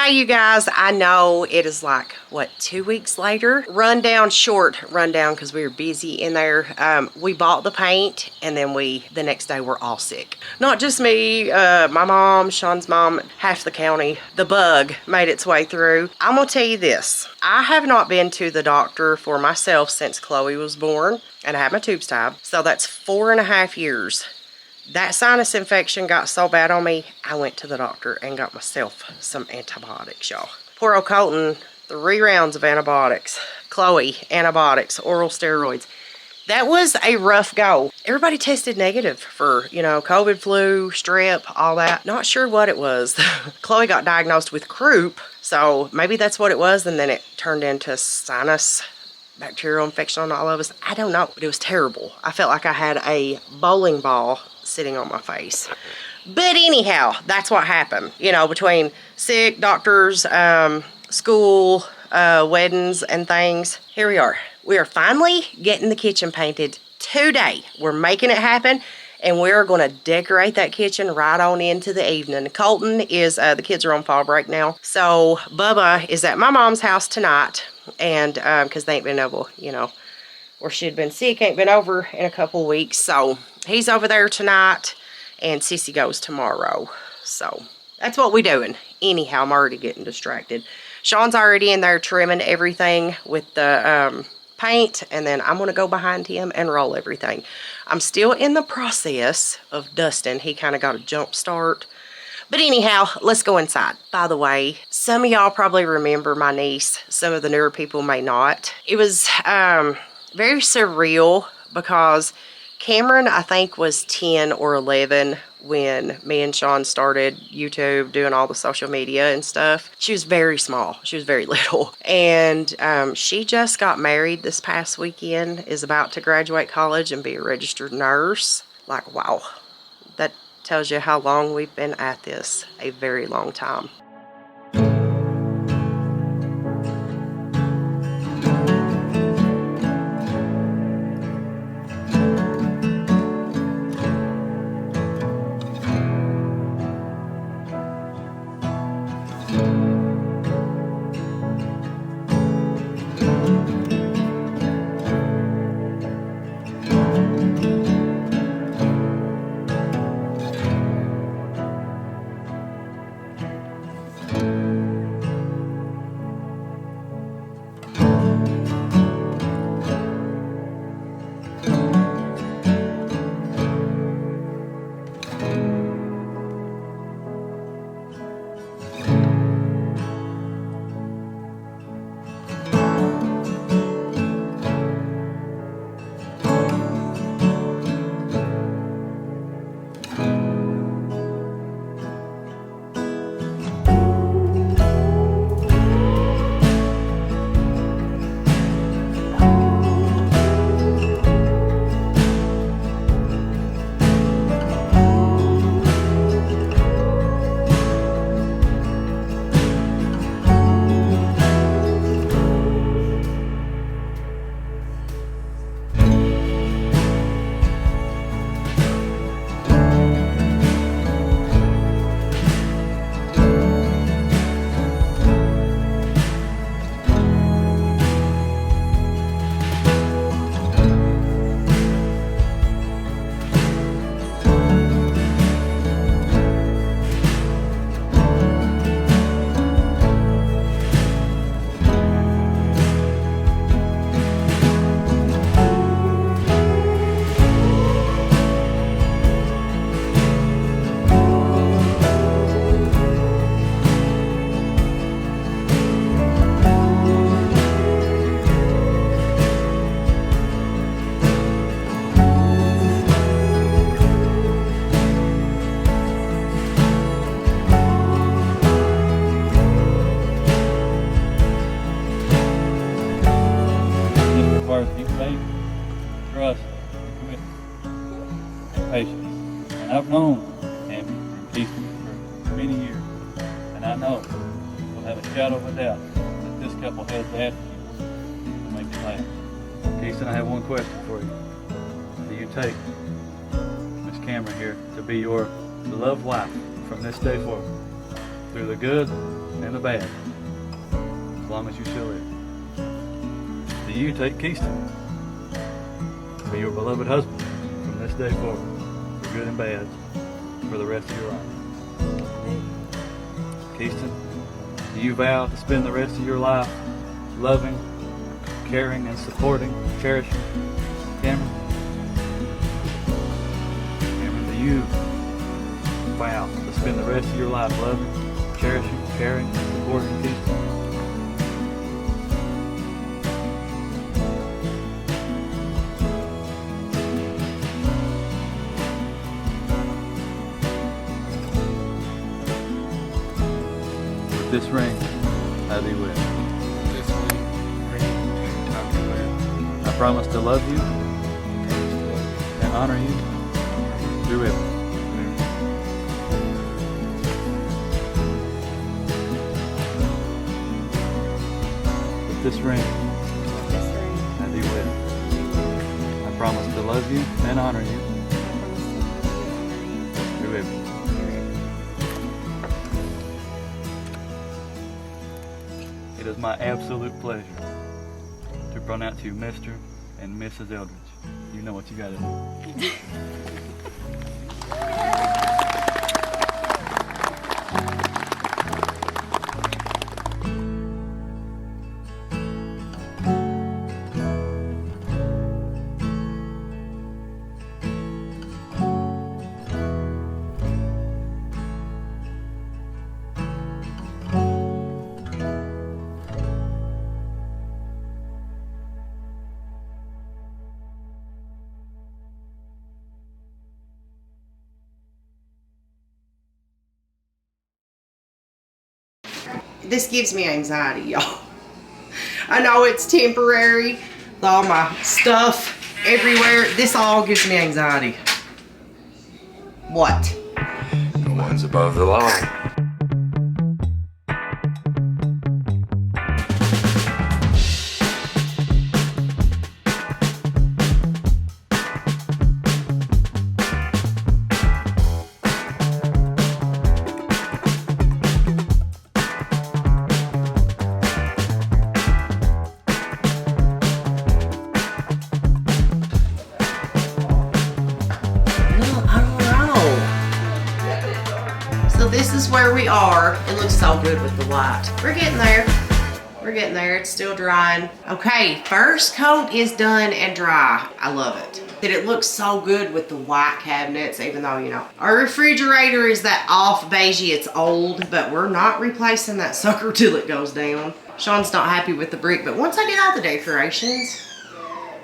Hi you guys, I know it is like, what, 2 weeks later? Short rundown because we were busy in there. We bought the paint and then the next day we're all sick. Not just me, my mom, Sean's mom, half the county. The bug made its way through. I'm gonna tell you this. I have not been to the doctor for myself since Chloe was born and I had my tubes tied. So that's 4.5 years. That sinus infection got so bad on me, I went to the doctor and got myself some antibiotics, y'all. Poor old Colton, 3 rounds of antibiotics. Chloe, antibiotics, oral steroids. That was a rough go. Everybody tested negative for, COVID, flu, strep, all that. Not sure what it was. Chloe got diagnosed with croup, so maybe that's what it was, and then it turned into sinus bacterial infection on all of us. I don't know, but it was terrible. I felt like I had a bowling ball sitting on my face. But anyhow, that's what happened. Between sick, doctors, school, weddings and things. Here we are. We are finally getting the kitchen painted today. We're making it happen. And we're going to decorate that kitchen right on into the evening. Colton is, the kids are on fall break now. So Bubba is at my mom's house tonight. And because they ain't been able, or she'd been sick, ain't been over in a couple weeks. So he's over there tonight. And Sissy goes tomorrow. So that's what we're doing. Anyhow, I'm already getting distracted. Sean's already in there trimming everything with the paint, and then I'm going to go behind him and roll everything. I'm still in the process of dusting. He kind of got a jump start. But anyhow, let's go inside. By the way, some of y'all probably remember my niece. Some of the newer people may not. It was very surreal because Cameron, I think, was 10 or 11 when me and Sean started YouTube, doing all the social media and stuff. She was very small. She was very little. And she just got married this past weekend, is about to graduate college and be a registered nurse. Like, wow. That tells you how long we've been at this. A very long time. Trust, commitment, patience. And I've known Tammy and Keith for many years, and I know we'll have a shadow of a doubt that this couple has the attitude to make it last. Keith, I have one question for you. Do you take Miss Cameron here to be your beloved wife from this day forward, through the good and and the bad, as long as you shall live. Do you take Keyston, be your beloved husband from this day forward, for good and bad, for the rest of your life? Keyston, do you vow to spend the rest of your life loving, caring, and supporting, cherishing Cameron? Cameron, do you vow to spend the rest of your life loving, cherishing, caring, and supporting Keyston? With this ring, I thee wed. This ring, I do well. I promise to love you and honor you through it. With this ring, I thee wed. I promise to love you and honor you through it. It is my absolute pleasure to pronounce you Mr. and Mrs. Eldridge. You know what you gotta do. This gives me anxiety, y'all. I know it's temporary, with all my stuff everywhere. This all gives me anxiety. What? The ones above the line. This is where we are. It looks so good with the light. We're getting there. We're getting there. It's still drying. Okay, first coat is done and dry. I love it. It looks so good with the white cabinets, even though, you know, our refrigerator is that off beigey. It's old, but we're not replacing that sucker till it goes down. Sean's not happy with the brick, but once I get all the decorations,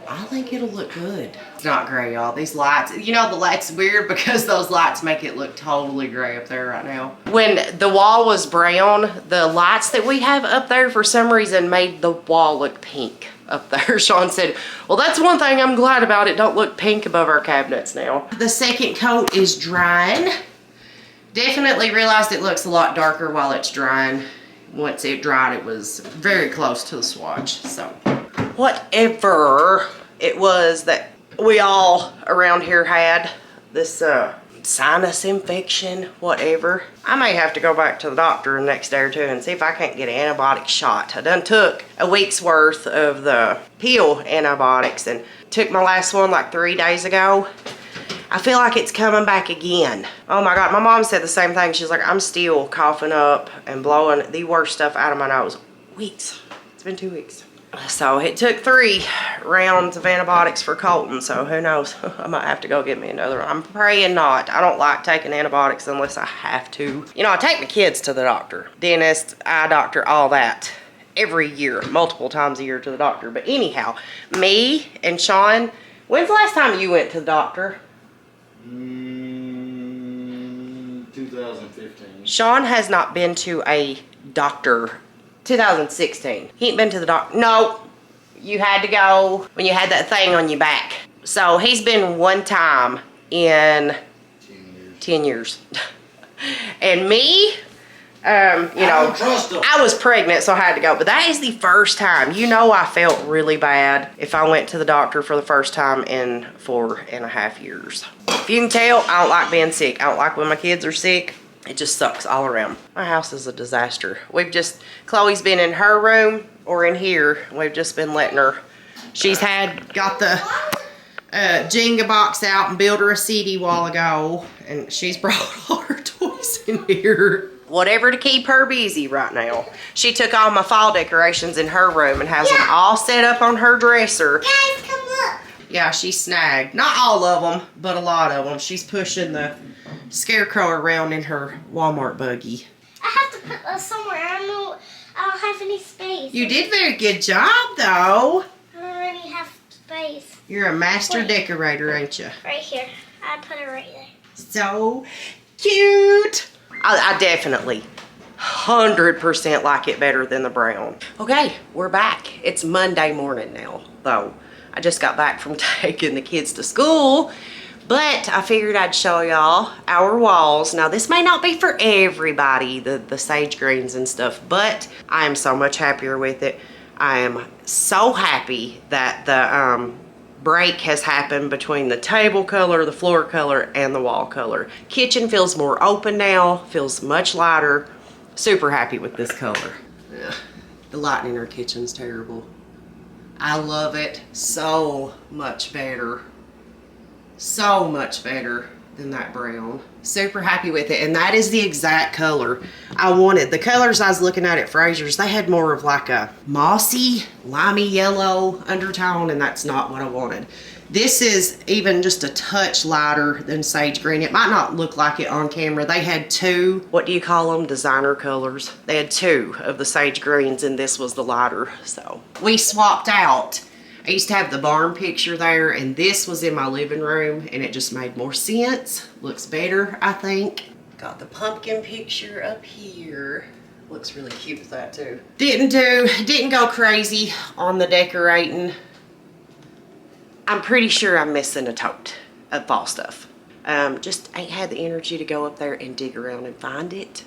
I think it'll look good. It's not gray, y'all. These lights, you know, the light's weird because those lights make it look totally gray up there right now. When the wall was brown, the lights that we have up there for some reason made the wall look pink up there. Sean said, well, that's one thing I'm glad about. It don't look pink above our cabinets now. The second coat is drying. Definitely realized it looks a lot darker while it's drying. Once it dried, it was very close to the swatch, so. Whatever it was that we all around here had, this sinus infection, whatever. I may have to go back to the doctor the next day or two and see if I can't get an antibiotic shot. I done took a week's worth of the pill antibiotics and took my last one like 3 days ago. I feel like it's coming back again. Oh my God, my mom said the same thing. She's like, I'm still coughing up and blowing the worst stuff out of my nose. Weeks. It's been 2 weeks. So it took 3 rounds of antibiotics for Colton, so who knows? I might have to go get me another one. I'm praying not. I don't like taking antibiotics unless I have to. You know, I take the kids to the doctor, dentist, eye doctor, all that. Every year, multiple times a year to the doctor. But anyhow, me and Sean, when's the last time you went to the doctor? 2015. Sean has not been to a doctor. 2016. He ain't been to the doctor. No, you had to go when you had that thing on your back. So he's been one time in 10 years. And me, you know, I was pregnant, so I had to go. But that is the first time. You know, I felt really bad if I went to the doctor for the first time in 4.5 years. If you can tell, I don't like being sick. I don't like when my kids are sick. It just sucks all around. My house is a disaster. Chloe's been in her room or in here. We've just been letting her. She's got the Jenga box out and built her a CD while ago. And she's brought all her toys in here. Whatever to keep her busy right now. She took all my fall decorations in her room and has them all set up on her dresser. Guys, come look. Yeah, she snagged. Not all of them, but a lot of them. She's pushing the scarecrow around in her Walmart buggy. I have to put those somewhere. I don't have any space. You did a very good job, though. I don't already have space. You're a master decorator, ain't you? Right here. I put it right there. So cute. I definitely 100% like it better than the brown. Okay, we're back. It's Monday morning now, though. I just got back from taking the kids to school, but I figured I'd show y'all our walls. Now, this may not be for everybody, the sage greens and stuff, but I am so much happier with it. I am so happy that the break has happened between the table color, the floor color, and the wall color. Kitchen feels more open now, feels much lighter. Super happy with this color. Yeah, the lighting in our kitchen's terrible. I love it so much better. So much better than that brown. Super happy with it, and that is the exact color I wanted. The colors I was looking at Fraser's, they had more of like a mossy, limey yellow undertone, and that's not what I wanted. This is even just a touch lighter than sage green. It might not look like it on camera. They had two, what do you call them, designer colors. They had two of the sage greens, and this was the lighter. So we swapped out. I used to have the barn picture there, and this was in my living room, and it just made more sense. Looks better, I think. Got the pumpkin picture up here. Looks really cute with that too. Didn't go crazy on the decorating. I'm pretty sure I'm missing a tote of fall stuff. Just ain't had the energy to go up there and dig around and find it.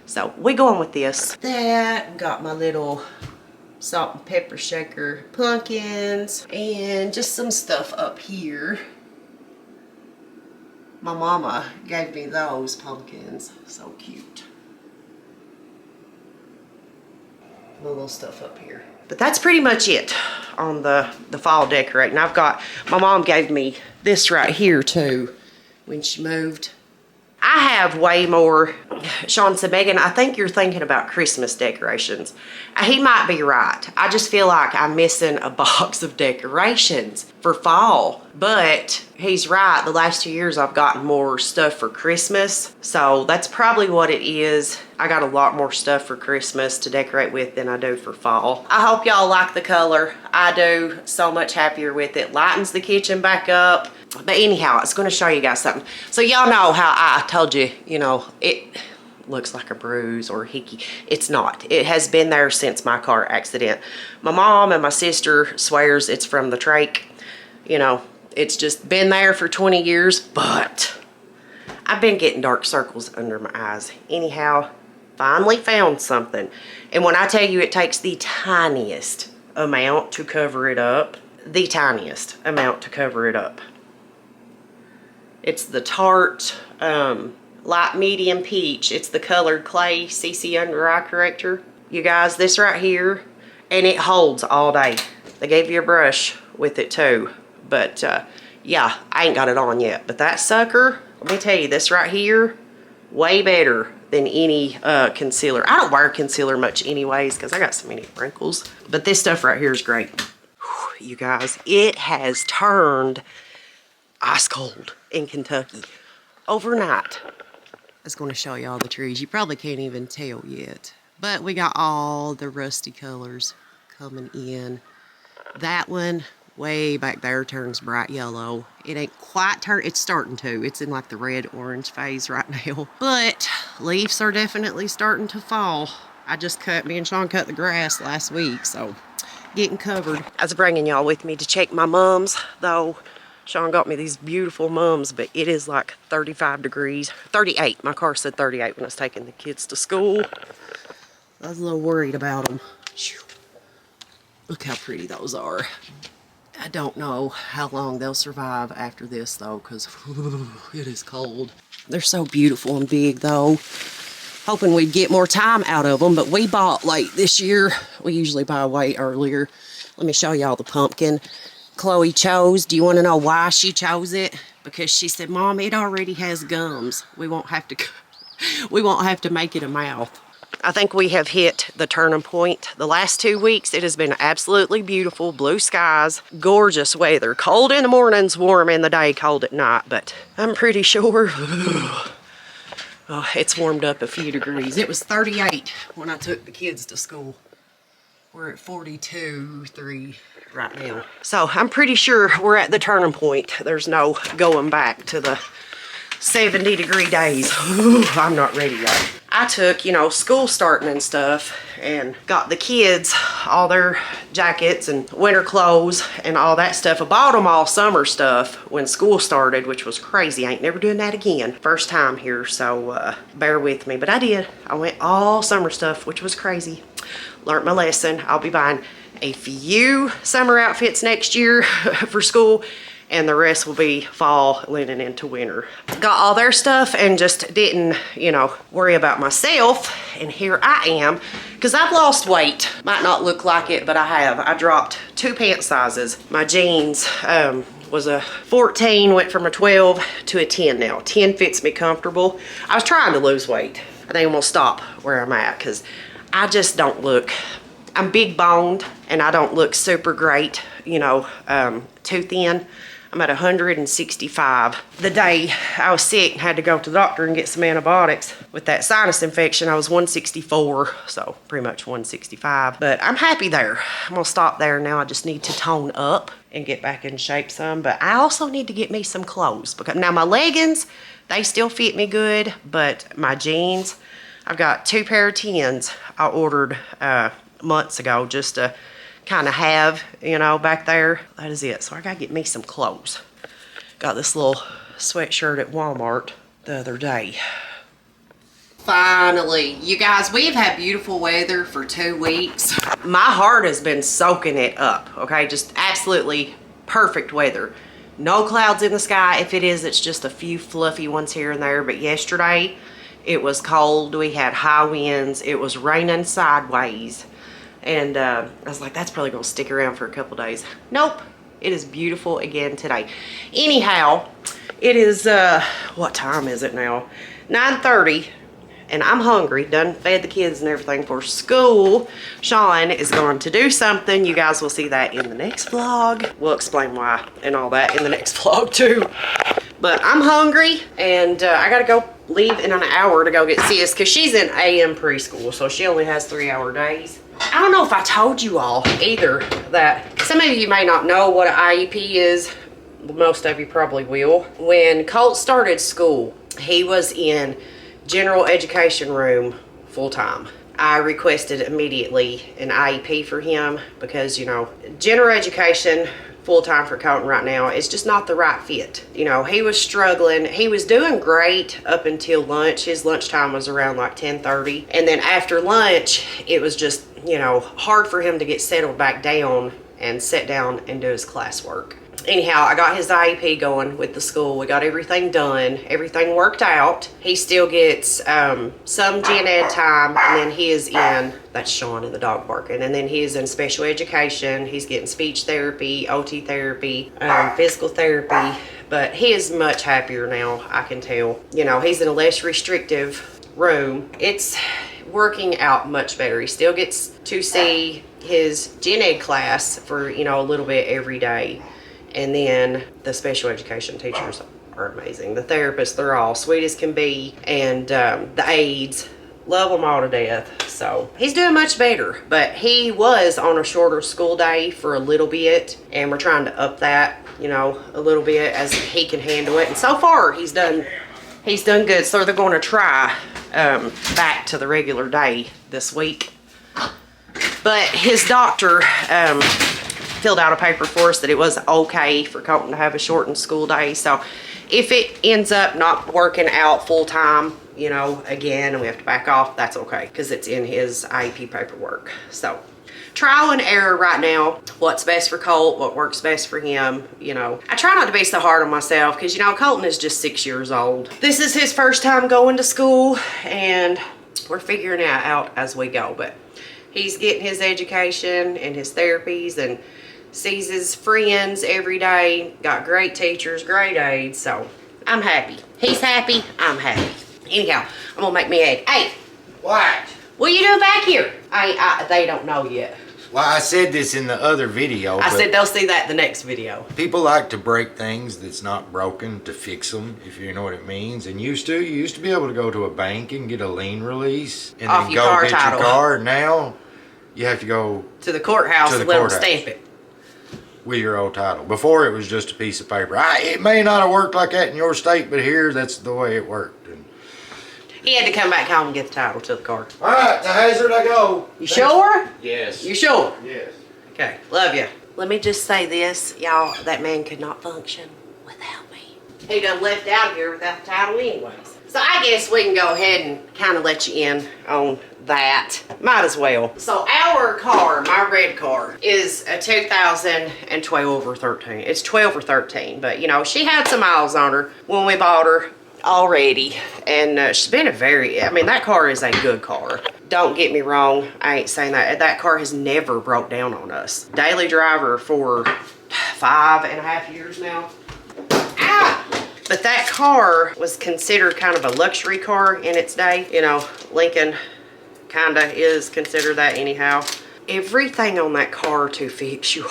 So we going with this. Got my little salt and pepper shaker pumpkins and just some stuff up here. My mama gave me those pumpkins. So cute. A little stuff up here. But that's pretty much it on the fall decorating. My mom gave me this right here too when she moved. I have way more. Sean said, Megan, I think you're thinking about Christmas decorations. He might be right. I just feel like I'm missing a box of decorations for fall. But he's right. The last 2 years I've gotten more stuff for Christmas. So that's probably what it is. I got a lot more stuff for Christmas to decorate with than I do for fall. I hope y'all like the color. I do. So much happier with it. Lightens the kitchen back up. But anyhow, it's going to show you guys something. So y'all know how I told you, it looks like a bruise or a hickey. It's not. It has been there since my car accident. My mom and my sister swears it's from the trach. It's just been there for 20 years, but I've been getting dark circles under my eyes. Anyhow, finally found something. And when I tell you it takes the tiniest amount to cover it up, the tiniest amount to cover it up. It's the Tarte Light Medium Peach. It's the colored clay CC under eye corrector. You guys, this right here, and it holds all day. They gave you a brush with it too. But yeah, I ain't got it on yet. But that sucker, let me tell you, this right here, way better than any concealer. I don't wear concealer much anyways because I got so many wrinkles. But this stuff right here is great. Whew, you guys, it has turned ice cold in Kentucky overnight. I was going to show you all the trees. You probably can't even tell yet. But we got all the rusty colors coming in. That one way back there turns bright yellow. It ain't quite turned. It's starting to. It's in like the red-orange phase right now. But leaves are definitely starting to fall. Me and Sean cut the grass last week, so getting covered. I was bringing y'all with me to check my mums, though. Sean got me these beautiful mums, but it is like 35 degrees. 38. My car said 38 when I was taking the kids to school. I was a little worried about them. Look how pretty those are. I don't know how long they'll survive after this, though, because it is cold. They're so beautiful and big, though. hoping we'd get more time out of them, but we bought late this year. We usually buy way earlier. Let me show y'all the pumpkin Chloe chose. Do you want to know why she chose it? Because she said, Mom, it already has gums. We won't have to make it a mouth. I think we have hit the turning point. The last 2 weeks, it has been absolutely beautiful. Blue skies, gorgeous weather. Cold in the mornings, warm in the day, cold at night. But I'm pretty sure it's warmed up a few degrees. It was 38 when I took the kids to school. We're at 42.3 right now. So I'm pretty sure we're at the turning point. There's no going back to the 70-degree days. I'm not ready yet. I took, school starting and stuff and got the kids all their jackets and winter clothes and all that stuff. I bought them all summer stuff when school started, which was crazy. I ain't never doing that again. First time here, so bear with me. But I did. I went all summer stuff, which was crazy. Learned my lesson. I'll be buying a few summer outfits next year for school, and the rest will be fall leaning into winter. Got all their stuff and just didn't, worry about myself. And here I am, because I've lost weight. Might not look like it, but I have. I dropped 2 pant sizes. My jeans was a 14, went from a 12 to a 10 now. 10 fits me comfortable. I was trying to lose weight. I think I'm gonna stop where I'm at, because I just don't look, I'm big boned and I don't look super great, too thin. I'm at 165. The day I was sick and had to go to the doctor and get some antibiotics with that sinus infection, I was 164, so pretty much 165. But I'm happy there. I'm gonna stop there now. I just need to tone up and get back in shape some. But I also need to get me some clothes, because now my leggings, they still fit me good, but my jeans, I've got 2 pair of 10s I ordered months ago just to kind of have, back there. That is it. So I gotta get me some clothes. Got this little sweatshirt at Walmart the other day. Finally, you guys, we've had beautiful weather for 2 weeks. My heart has been soaking it up, okay? Just absolutely perfect weather. No clouds in the sky. If it is, it's just a few fluffy ones here and there. But yesterday, it was cold. We had high winds. It was raining sideways. And I was like, that's probably going to stick around for a couple days. Nope. It is beautiful again today. Anyhow, it is, what time is it now? 9:30. And I'm hungry. Done fed the kids and everything for school. Sean is going to do something. You guys will see that in the next vlog. We'll explain why and all that in the next vlog too. But I'm hungry, and I gotta go leave in an hour to go get Sis, because she's in AM preschool, so she only has 3-hour days. I don't know if I told you all either that some of you may not know what an IEP is. Most of you probably will. When Colt started school, he was in general education room full time. I requested immediately an IEP for him because, general education full-time for Colton right now is just not the right fit. He was struggling. He was doing great up until lunch. His lunchtime was around like 10:30. And then after lunch, it was just, hard for him to get settled back down and sit down and do his classwork. Anyhow, I got his IEP going with the school. We got everything done. Everything worked out. He still gets some gen ed time, and then he is in, that's Sean and the dog barking, and then he is in special education. He's getting speech therapy, OT therapy, physical therapy, but he is much happier now, I can tell. He's in a less restrictive room. It's working out much better. He still gets to see his gen ed class for, a little bit every day. And then the special education teachers are amazing. The therapists, they're all sweet as can be. And the aides, love them all to death. So he's doing much better. But he was on a shorter school day for a little bit. And we're trying to up that, a little bit as he can handle it. And so far, he's done good. So they're going to try back to the regular day this week. But his doctor filled out a paper for us that it was okay for Colton to have a shortened school day. So if it ends up not working out full time, again, and we have to back off, that's okay, because it's in his IEP paperwork. So trial and error right now. What's best for Colt, what works best for him, I try not to be so hard on myself, because Colton is just 6 years old. This is his first time going to school, and we're figuring it out as we go. But he's getting his education and his therapies and sees his friends every day. Got great teachers, great aides. So I'm happy. He's happy. I'm happy. Anyhow, I'm gonna make me egg. Hey, What? what are you doing back here? They don't know yet. Well, I said this in the other video. I but said they'll see that in the next video. people like to break things that's not broken to fix them, if you know what it means. And you used to be able to go to a bank and get a lien release and Off then your go car get title. your car. Now you have to go To the courthouse To the and let them courthouse. stamp it. with your old title. Before it was just a piece of paper. It may not have worked like that in your state, but here that's the way it worked. And, He had to come back home and get the title to the car. all right, to Hazard I go. You sure? Yes. You sure? Yes. Okay, love you. Let me just say this, y'all, that man could not function without me. He done left out here without the title anyways. So I guess we can go ahead and kind of let you in on that. Might as well. So our car, my red car, is a 2012 or 13. It's 12 or 13, but you know, she had some miles on her when we bought her already. And she's been that car is a good car. Don't get me wrong, I ain't saying that. That car has never broke down on us. Daily driver for 5.5 years now. Ah! But that car was considered kind of a luxury car in its day. You know, Lincoln kinda is considered that anyhow. Everything on that car to fix you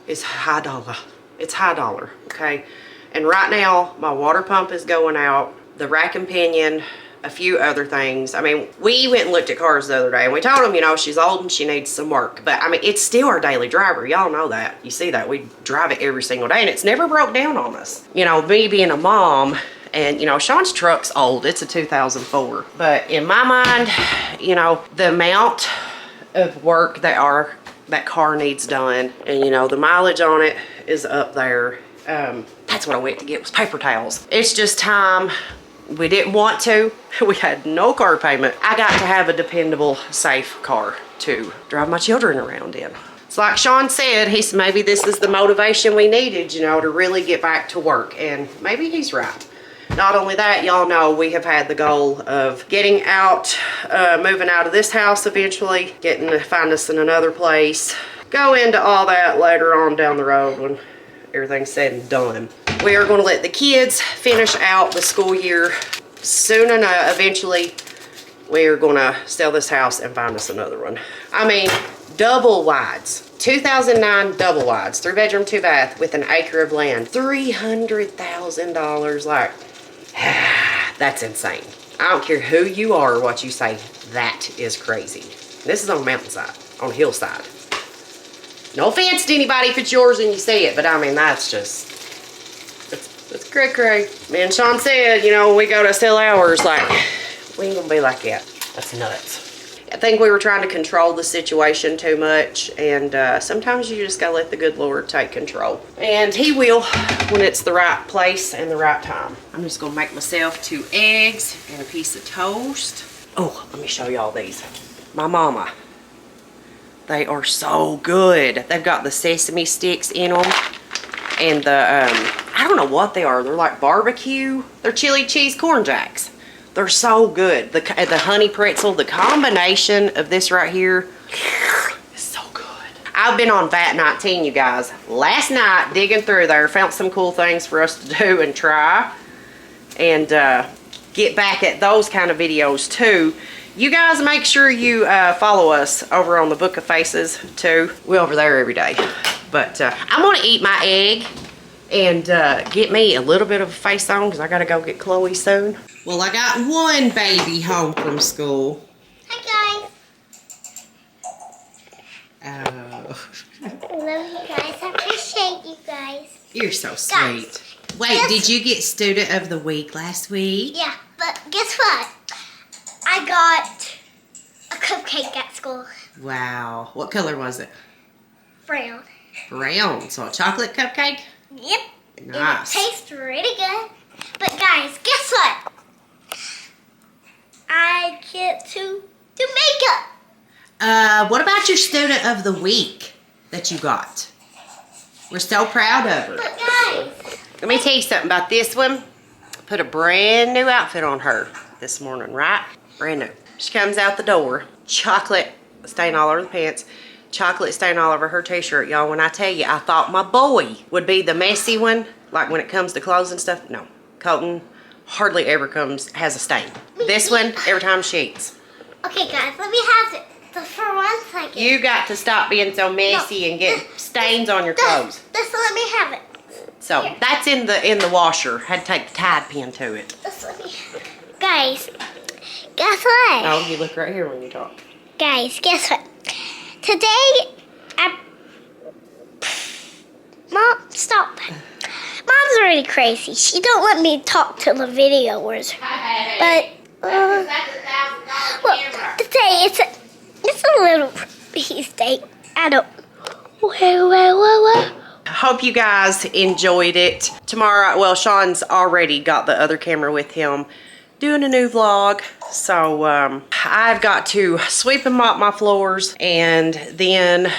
is high dollar. It's high dollar, okay? And right now, my water pump is going out, the rack and pinion, a few other things. I mean, we went and looked at cars the other day and we told them, you know, she's old and she needs some work. But I mean, it's still our daily driver. Y'all know that. You see that. We drive it every single day and it's never broke down on us. You know, me being a mom, and you know, Sean's truck's old. It's a 2004. But in my mind, you know, the amount of work that car needs done, and you know, the mileage on it is up there. That's what I went to get was paper towels. It's just time. We didn't want to. We had no car payment. I got to have a dependable, safe car to drive my children around in. It's like Sean said, maybe this is the motivation we needed, you know, to really get back to work. And maybe he's right. Not only that, y'all know we have had the goal of getting out, moving out of this house eventually, getting to find us in another place. Go into all that later on down the road when everything's said and done. We are going to let the kids finish out the school year soon enough. Eventually, we are going to sell this house and find us another one. I mean, double wides. 2009 double wides. 3-bedroom, 2-bath with an acre of land. $300,000. Like, that's insane. I don't care who you are or what you say. That is crazy. This is on a mountainside, on a hillside. No offense to anybody if it's yours and you see it, but I mean, that's just, that's cray-cray. Me and Sean said, you know, when we go to sell ours, like, we ain't gonna be like that. That's nuts. I think we were trying to control the situation too much, and sometimes you just gotta let the good Lord take control. And he will when it's the right place and the right time. I'm just gonna make myself 2 eggs and a piece of toast. Oh, let me show y'all these. My mama. They are so good. They've got the sesame sticks in them. And the, I don't know what they are. They're like barbecue. They're chili cheese corn jacks. They're so good. The honey pretzel, the combination of this right here is so good. I've been on VAT 19, you guys. Last night, digging through there, found some cool things for us to do and try. And get back at those kind of videos too. You guys make sure you follow us over on the Book of Faces too. We're over there every day. But I'm gonna eat my egg and get me a little bit of a face on because I gotta go get Chloe soon. Well, I got one baby home from school. Hi Oh, guys. Love you guys. I appreciate you guys. you're so sweet. Wait, Yes. did you get Student of the Week last week? Yeah, but guess what? I got a cupcake at school. Wow. What color was it? Brown. Brown. So a chocolate cupcake? Yep. Nice. It tastes really good. But guys, guess what? I get to do makeup. What about your Student of the Week that you got? We're so proud of her. But guys, Let me tell you something about this one. Put a brand new outfit on her this morning, right? brand new. She comes out the door, chocolate stain all over the pants, chocolate stain all over her t-shirt. Y'all, when I tell you, I thought my boy would be the messy one, like when it comes to clothes and stuff. No, Colton hardly ever has a stain. This one, every time she eats. Okay, guys, let me have it for 1 second. You got to stop being so messy and get stains on your clothes. Just let me have it. So Here. that's in the washer. Had to take the Tide pen to it. Just let me. Guys, guess what? Oh, you look right here when you talk. Guys, guess what? Today, Mom, stop. Mom's really crazy. She don't let me talk to the videoers. But, well, today it's a little mistake. I don't. Whoa. Hope you guys enjoyed it. Tomorrow, well, Sean's already got the other camera with him doing a new vlog. So I've got to sweep and mop my floors and then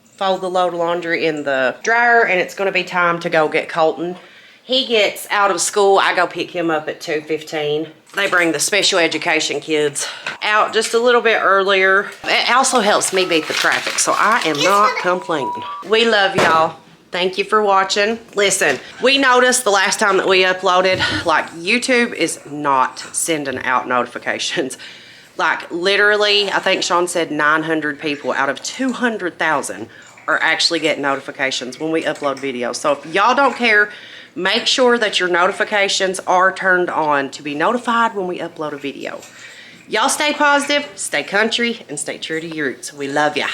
fold the load of laundry in the dryer, and it's going to be time to go get Colton. He gets out of school. I go pick him up at 2:15. They bring the special education kids out just a little bit earlier. It also helps me beat the traffic, so I am not complaining. We love y'all. Thank you for watching. Listen, we noticed the last time that we uploaded, like, YouTube is not sending out notifications. Like, literally, I think Sean said 900 people out of 200,000 are actually getting notifications when we upload videos. So if y'all don't care, make sure that your notifications are turned on to be notified when we upload a video. Y'all stay positive, stay country, and stay true to your roots. We love ya.